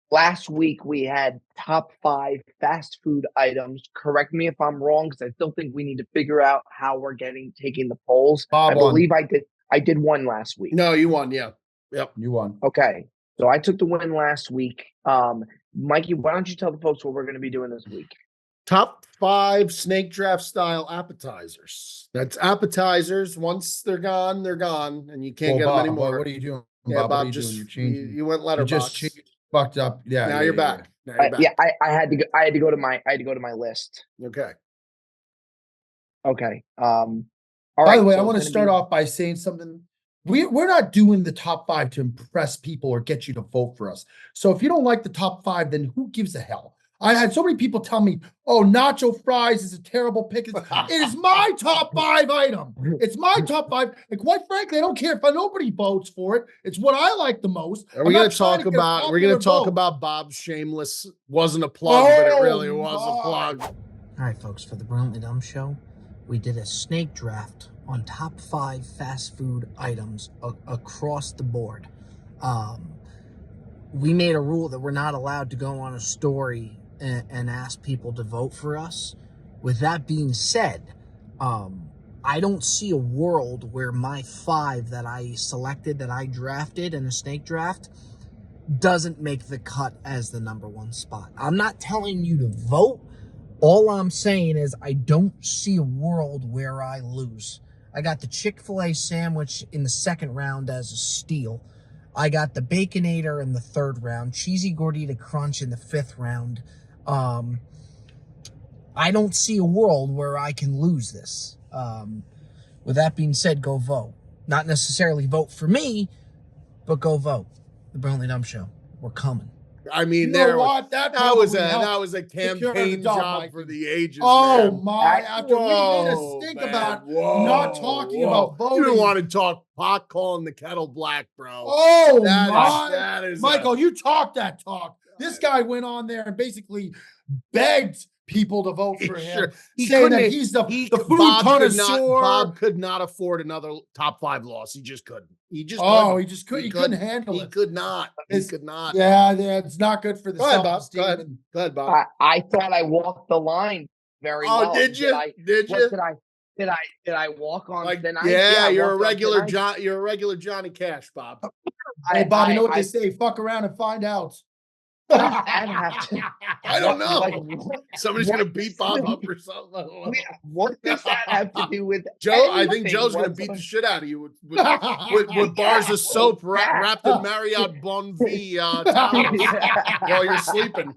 Last week we had top 5 fast food items. Correct me if I'm wrong, because I still think we need to figure out how we're taking the polls. I believe I did one last week. No, you won. Yeah. Yep. You won. Okay. So I took the win last week. Mikey, why don't you tell the folks what we're going to be doing this week? Top 5 snake draft style appetizers. That's appetizers. Once they're gone, and you can't get them anymore. What are you doing? Yeah, Bob, you went letterbox. You just fucked up. Yeah. Now you're back. I had to go to my list. Okay. All right. By the way, I want to start off by saying something. We're not doing the top 5 to impress people or get you to vote for us. So if you don't like the top 5, then who gives a hell? I had so many people tell me, "Oh, nacho fries is a terrible pick." It is my top 5 item. It's my top 5, and quite frankly, I don't care if nobody votes for it. It's what I like the most. Are we going to talk about? We're going to talk about Bob's shameless. Wasn't a plug, but it really was a plug. All right, folks, for the Brilliantly Dumb Show, we did a snake draft on top 5 fast food items across the board. We made a rule that we're not allowed to go on a story and ask people to vote for us. With that being said, I don't see a world where my 5 that I selected, that I drafted in a snake draft, doesn't make the cut as the number 1 spot. I'm not telling you to vote. All I'm saying is I don't see a world where I lose. I got the Chick-fil-A sandwich in the 2nd round as a steal. I got the Baconator in the 3rd round, Cheesy Gordita Crunch in the 5th round. I don't see a world where I can lose this. With that being said, go vote. Not necessarily vote for me, but go vote. The Brilliantly Dumb Show. We're coming. I mean, that was a campaign job for the ages. Oh man. my! After we made a stink about not talking about voting, you don't want to talk pot calling the kettle black, bro. Oh that is Michael, you talk that talk. This guy went on there and basically begged people to vote for him, saying that he's the food connoisseur. Bob could not afford another top 5 loss. He just couldn't. He just couldn't. He couldn't handle it. He could not. He could not. Yeah, it's not good for the self-esteem. Go ahead, Bob. I thought I walked the line very well. Oh, did you? Did you? Did I walk on thin ice? Yeah, you're a regular John. You're a regular Johnny Cash, Bob. Hey, Bob, you know what they say? Fuck around and find out. I don't know. Somebody's gonna beat Bob up or something. What does that have to do with Joe? I think Joe's gonna beat the shit out of you with bars of soap wrapped in Marriott Bonvie towels while you're sleeping.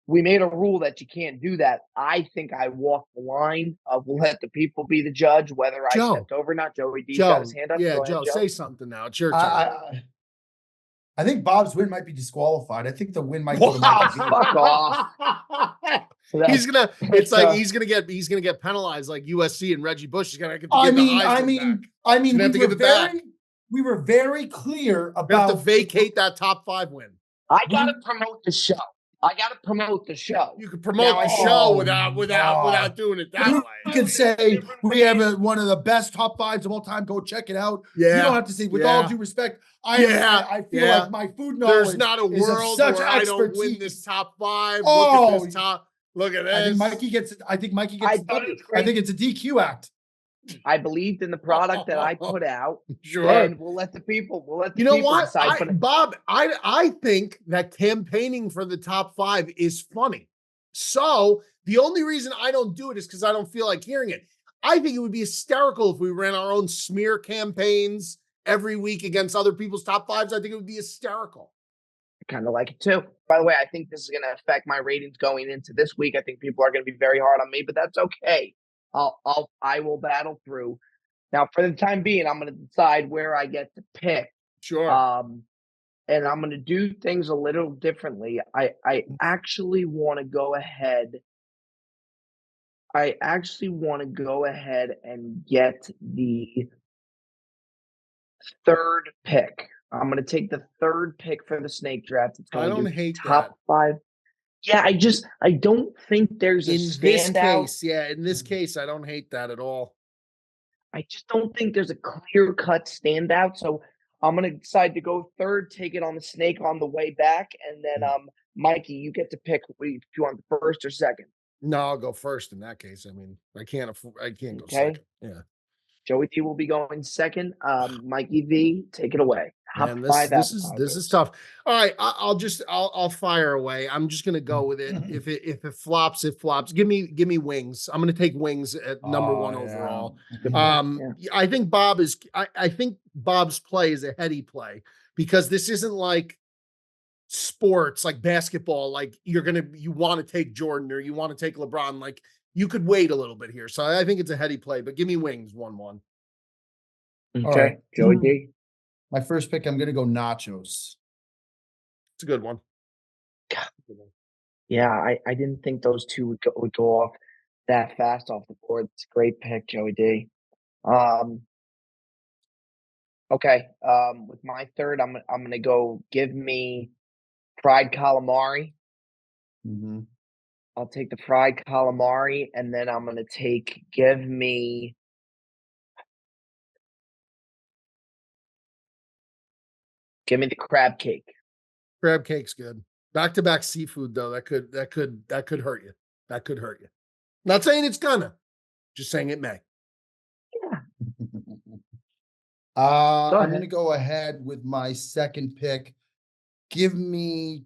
We made a rule that you can't do that. I think I walked the line. We'll let the people be the judge whether I stepped over or not. Joey D's got his hand up. Yeah, Joe, say something now. It's your turn. I think Bob's win might be disqualified. I think the win might go to Mikey. Fuck off. He's gonna get penalized like USC and Reggie Bush is gonna get to we were very clear about you have to vacate that top 5 win. I gotta promote the show. You could promote the show without doing it that way. You could say we have one of the best top 5s of all time. Go check it out. Yeah. You don't have to say, with all due respect, I feel like my food knowledge. There's not a world where I don't win this top 5. Oh, look at this top. Look at this. I think Mikey gets. I think it's a DQ act. I believed in the product that I put out. Sure. And we'll let the people. You know what, Bob? I think that campaigning for the top 5 is funny. So the only reason I don't do it is because I don't feel like hearing it. I think it would be hysterical if we ran our own smear campaigns every week against other people's top 5s. I think it would be hysterical. I kind of like it too. By the way, I think this is going to affect my ratings going into this week. I think people are going to be very hard on me, but that's okay. I will battle through. Now, for the time being, I'm going to decide where I get to pick. Sure. And I'm going to do things a little differently. I actually want to go ahead. And get the 3rd pick. I'm going to take the 3rd pick for the snake draft. It's going I don't hate top 5. Yeah, I don't think there's a standout. In this case, I don't hate that at all. I just don't think there's a clear-cut standout. So I'm going to decide to go 3rd, take it on the snake on the way back. And then, Mikey, you get to pick if you want the 1st or 2nd. No, I'll go 1st in that case. I mean, I can't go 2nd. Yeah. Joey T will be going 2nd. Mikey V, take it away. Man, this is tough. All right, I'll fire away. I'm just gonna go with it. If it flops, it flops. Give me wings. I'm gonna take wings at number 1 overall. I think I think Bob's play is a heady play because this isn't like sports like basketball. Like you want to take Jordan or you want to take LeBron. Like you could wait a little bit here. So I think it's a heady play, but give me wings 1-1. Okay, right. Joey D. My 1st pick, I'm going to go nachos. It's a good one. Yeah, I didn't think those two would go off that fast off the board. It's a great pick, Joey D. Okay. With my third, I'm gonna go. Give me fried calamari. Mm-hmm. I'll take the fried calamari, and then I'm gonna take. Give me the crab cake. Crab cake's good. Back to back seafood though. That could hurt you. That could hurt you. Not saying it's gonna. Just saying it may. Yeah. I'm going to go ahead with my second pick. Give me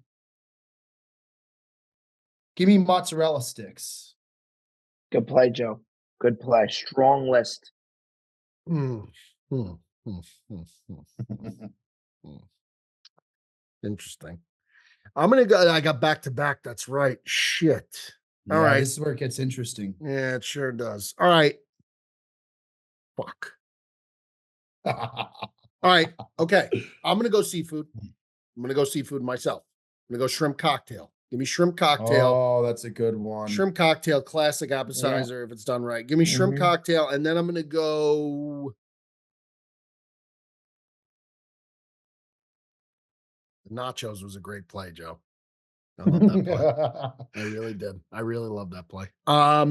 mozzarella sticks. Good play, Joe. Good play. Strong list. Interesting. I'm gonna go. I got back to back. That's right. Shit. All right. This is where it gets interesting. Yeah, it sure does. All right. Fuck. All right. Okay. I'm gonna go seafood. I'm gonna go seafood myself. I'm gonna go shrimp cocktail. Give me shrimp cocktail. Oh, that's a good one. Shrimp cocktail, classic appetizer if it's done right. Give me shrimp cocktail, and then I'm gonna go. The nachos was a great play, Joe. I love that play. I really did. I really love that play. I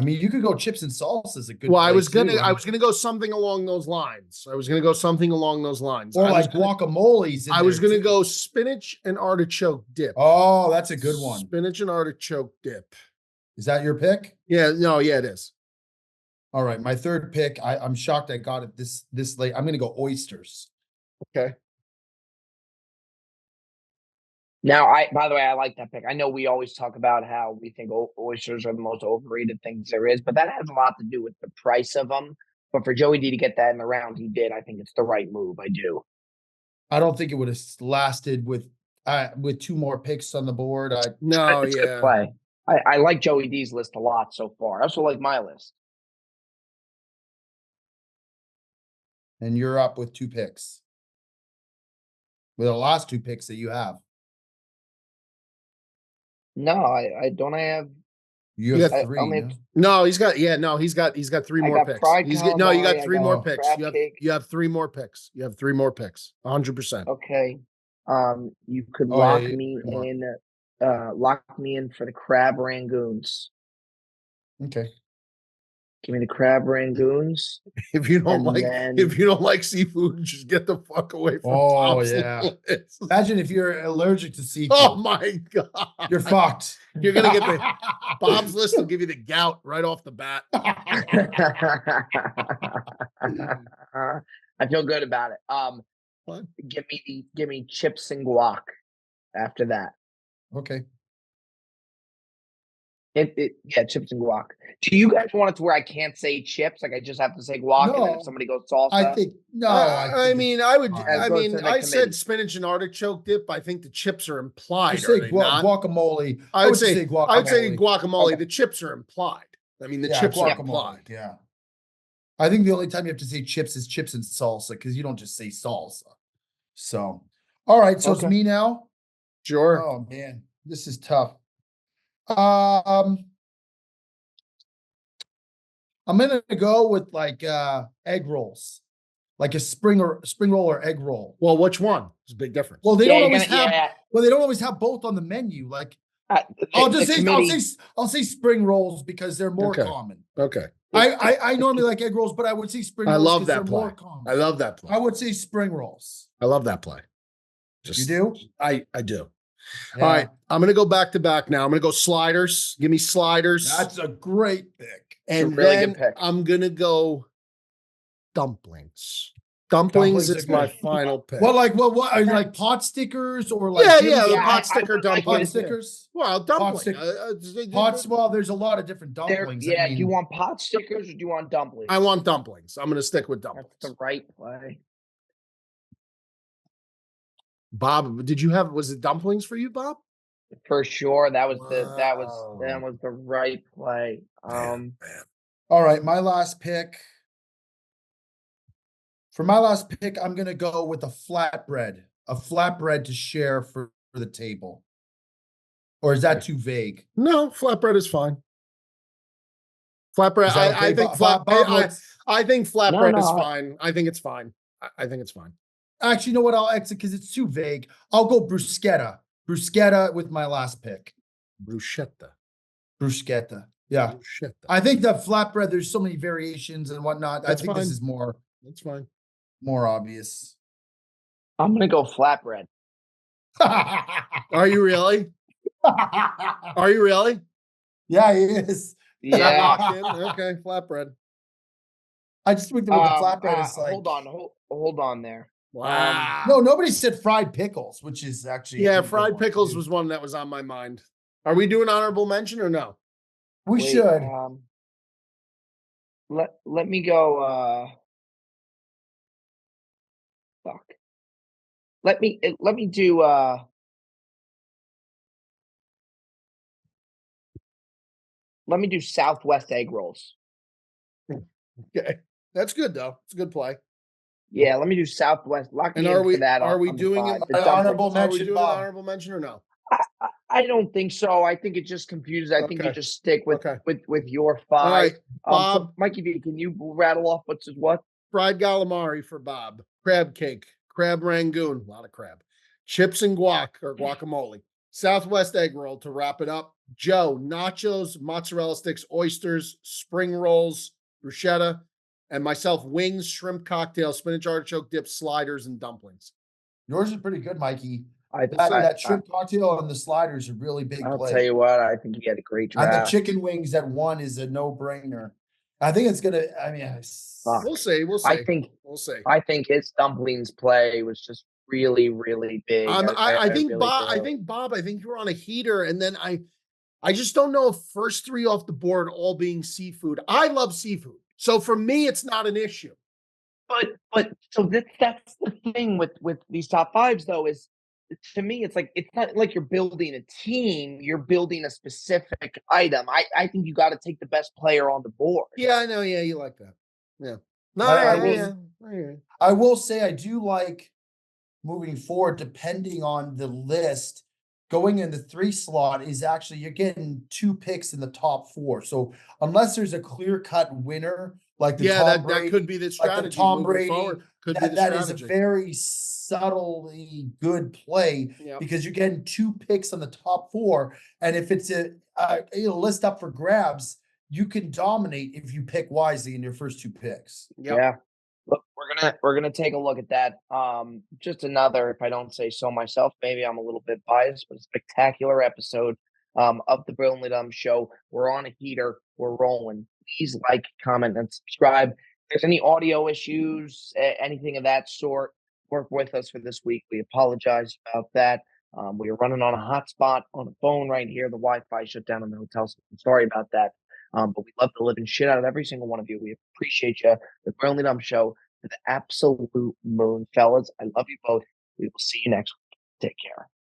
mean, you could go chips and salsa is a good. Well, I was gonna go something along those lines. Or like guacamoles. I was gonna go spinach and artichoke dip. Oh, that's a good one. Spinach and artichoke dip. Is that your pick? Yeah, no, yeah, it is. All right, my third pick. I'm shocked I got it this late. I'm gonna go oysters. Okay. Now, by the way, I like that pick. I know we always talk about how we think oysters are the most overrated things there is, but that has a lot to do with the price of them. But for Joey D to get that in the round, he did. I think it's the right move. I do. I don't think it would have lasted with two more picks on the board. It's good play. I like Joey D's list a lot so far. I also like my list. And you're up with two picks. With the last two picks that you have. No, I don't. I have. You have three. No, he's got three more picks. You got three more picks. You have three more picks. You have three more picks. 100%. Okay. You could lock me in for the crab rangoons. Okay. Give me the crab rangoons. If you don't like seafood, just get the fuck away from Bob's list. Imagine if you're allergic to seafood. Oh my God. You're fucked. You're gonna get the Bob's list will give you the gout right off the bat. I feel good about it. What? Give me chips and guac after that. Okay. Chips and guac. Do you guys want it to where I can't say chips? Like I just have to say guac, and then if somebody goes salsa? I said spinach and artichoke dip. I think the chips are implied. Guacamole. I would say guacamole. Okay. The chips are implied. I mean, the chips are implied. Yeah. I think the only time you have to say chips is chips and salsa because you don't just say salsa. So, all right. So it's me now. Sure. Oh man, this is tough. I'm gonna go with like egg rolls, like a spring roll or egg roll. Well, which one? There's a big difference. Well, they don't always have. Well, they don't always have both on the menu. Like I'll say spring rolls because they're more common. Okay. I normally like egg rolls, but I would say spring rolls. I love that play. I love that play. I would say spring rolls. I love that play. You do? I do. Yeah. All right. I'm going to go back to back now. I'm going to go sliders. Give me sliders. That's a great pick. And then I'm going to go dumplings. Dumplings is my final pick. Well, what are you like pot stickers or like the pot sticker dumplings. Pot stickers? Well, dumplings. Well, there's a lot of different dumplings. Do you want pot stickers or do you want dumplings? I want dumplings. I'm going to stick with dumplings. That's the right play. Bob, was it dumplings for you, Bob? For sure. That was the right play. Man. All right, my last pick. For my last pick, I'm gonna go with a flatbread to share for the table. Or is that too vague? No, flatbread is fine. Flatbread. I think I think flatbread is fine. I think it's fine. I think it's fine. Actually, you know what? I'll exit because it's too vague. I'll go bruschetta. Bruschetta with my last pick. Bruschetta. Yeah. Bruschetta. I think that flatbread, there's so many variations and whatnot. That's I think fine. this is more. That's fine. More obvious. I'm going to go flatbread. Are you really? Are you really? Yeah, he is. Yeah. Okay, flatbread. I just think the flatbread is like. Hold on there. Wow. No, nobody said fried pickles, which is actually. Yeah, fried pickles was one that was on my mind. Are we doing honorable mention or no? We should. Let me go. Fuck. Let me do. Let me do Southwest egg rolls. Okay, that's good though. It's a good play. Yeah, let me do Southwest. Lock me in for that. Are we doing an honorable mention? Are we doing an honorable mention or no? I don't think so. I think it just confuses. I think you just stick with your 5. All right, Bob. So Mikey, can you rattle off what's what? Fried calamari for Bob. Crab cake. Crab rangoon. A lot of crab. Chips and guac or guacamole. Southwest egg roll to wrap it up. Joe, nachos, mozzarella sticks, oysters, spring rolls, bruschetta, and myself, wings, shrimp cocktail, spinach artichoke dip, sliders, and dumplings. Yours is pretty good, Mikey. That shrimp cocktail and the sliders are really big. I'll tell you what, I think he had a great draft. And the chicken wings at 1 is a no-brainer. I think it's gonna. I mean, we'll see. We'll see. We'll see. I think his dumplings play was just really, really big. I think Bob. I think you're on a heater, and then I just don't know if first 3 off the board all being seafood. I love seafood, so for me, it's not an issue. But so that's the thing with these top 5s though is. To me, it's not like you're building a team, you're building a specific item. I think you got to take the best player on the board. Yeah, I know. Yeah, you like that. Yeah. No, I will say I do like moving forward, depending on the list, going in the 3 slot is actually, you're getting 2 picks in the top 4. So unless there's a clear-cut winner, like the Tom Brady, that could be the strategy. Like the Tom Brady, that is a very subtly good play because you're getting 2 picks on the top 4. And if it's a list up for grabs, you can dominate if you pick wisely in your first 2 picks. Yep. Yeah. Look, we're gonna take a look at that. Just another, if I don't say so myself, maybe I'm a little bit biased, but a spectacular episode of the Brilliantly Dumb Show. We're on a heater. We're rolling. Please like, comment, and subscribe. If there's any audio issues, anything of that sort, work with us for this week. We apologize about that. We are running on a hotspot on a phone right here. The Wi-Fi shut down in the hotel, so I'm sorry about that. But we love the living shit out of every single one of you. We appreciate you. The Brilliantly Dumb Show to the absolute moon, fellas. I love you both. We will see you next week. Take care.